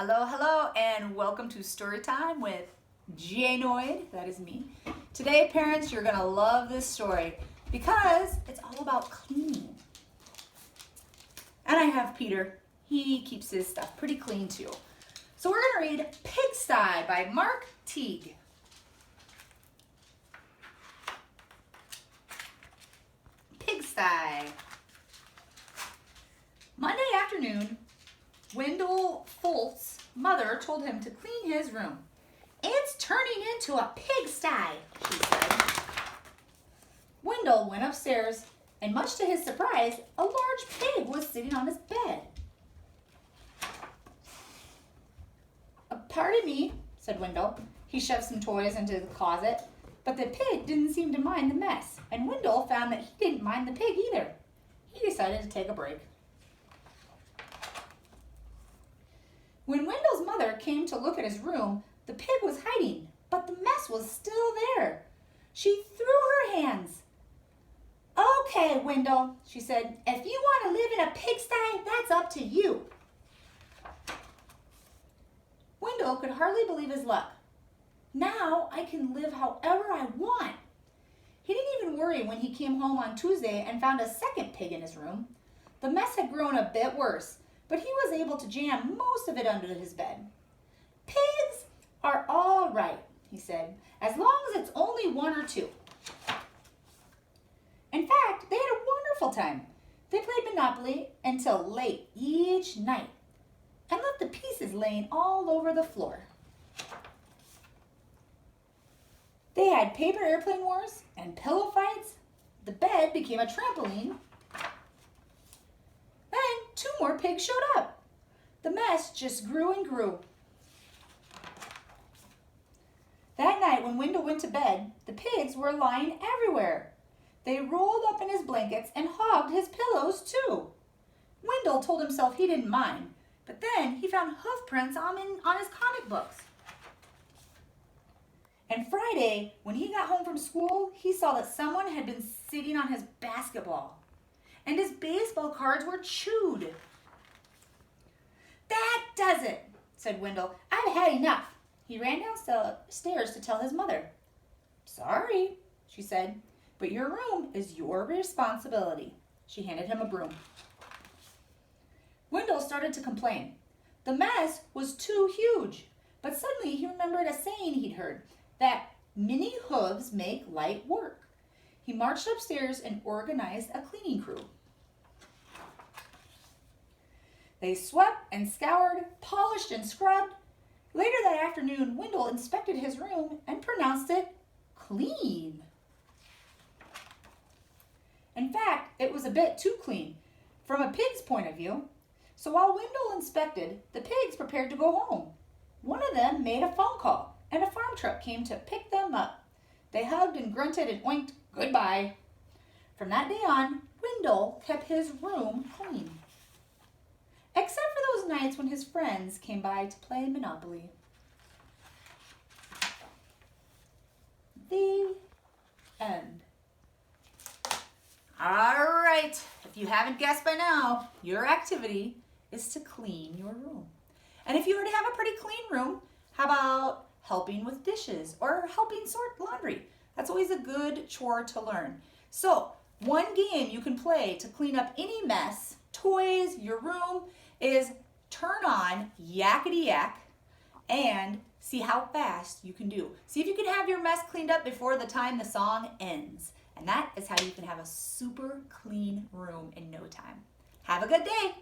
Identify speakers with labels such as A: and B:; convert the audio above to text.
A: Hello, hello, and welcome to Story Time with Janoid. That is me. Today, parents, you're going to love this story because it's all about cleaning. And I have Peter. He keeps his stuff pretty clean too. So we're going to read Pigsty by Mark Teague. Pigsty. Monday afternoon, Wendell Folt's mother told him to clean his room. "It's turning into a pigsty," she said. Wendell went upstairs, and much to his surprise, a large pig was sitting on his bed. "Pardon me," said Wendell. He shoved some toys into the closet, but the pig didn't seem to mind the mess, and Wendell found that he didn't mind the pig either. He decided to take a break. When Wendell's mother came to look at his room, the pig was hiding, but the mess was still there. She threw her hands. "Okay, Wendell," she said, "if you want to live in a pigsty, that's up to you." Wendell could hardly believe his luck. Now I can live however I want. He didn't even worry when he came home on Tuesday and found a second pig in his room. The mess had grown a bit worse, but he was able to jam most of it under his bed. "Pigs are all right," he said, "as long as it's only one or two." In fact, they had a wonderful time. They played Monopoly until late each night and left the pieces laying all over the floor. They had paper airplane wars and pillow fights. The bed became a trampoline. Then 2 more pigs showed up. The mess just grew and grew. That night when Wendell went to bed, the pigs were lying everywhere. They rolled up in his blankets and hogged his pillows too. Wendell told himself he didn't mind, but then he found hoof prints on his comic books. And Friday, when he got home from school, he saw that someone had been sitting on his basketball, and his baseball cards were chewed. "That does it," said Wendell. "I've had enough." He ran downstairs to tell his mother. "Sorry," she said, "but your room is your responsibility." She handed him a broom. Wendell started to complain. The mess was too huge, but suddenly he remembered a saying he'd heard, that many hooves make light work. He marched upstairs and organized a cleaning crew. They swept and scoured, polished and scrubbed. Later that afternoon, Wendell inspected his room and pronounced it clean. In fact, it was a bit too clean from a pig's point of view. So while Wendell inspected, the pigs prepared to go home. One of them made a phone call, and a farm truck came to pick them up. They hugged and grunted and oinked goodbye. From that day on, Wendell kept his room clean, except for those nights when his friends came by to play Monopoly. The end. All right, if you haven't guessed by now, your activity is to clean your room. And if you already have a pretty clean room, how about helping with dishes or helping sort laundry? That's always a good chore to learn. So, one game you can play to clean up any mess, toys, your room, is turn on Yakety Yak and see how fast you can do. See if you can have your mess cleaned up before the time the song ends. And that is how you can have a super clean room in no time. Have a good day.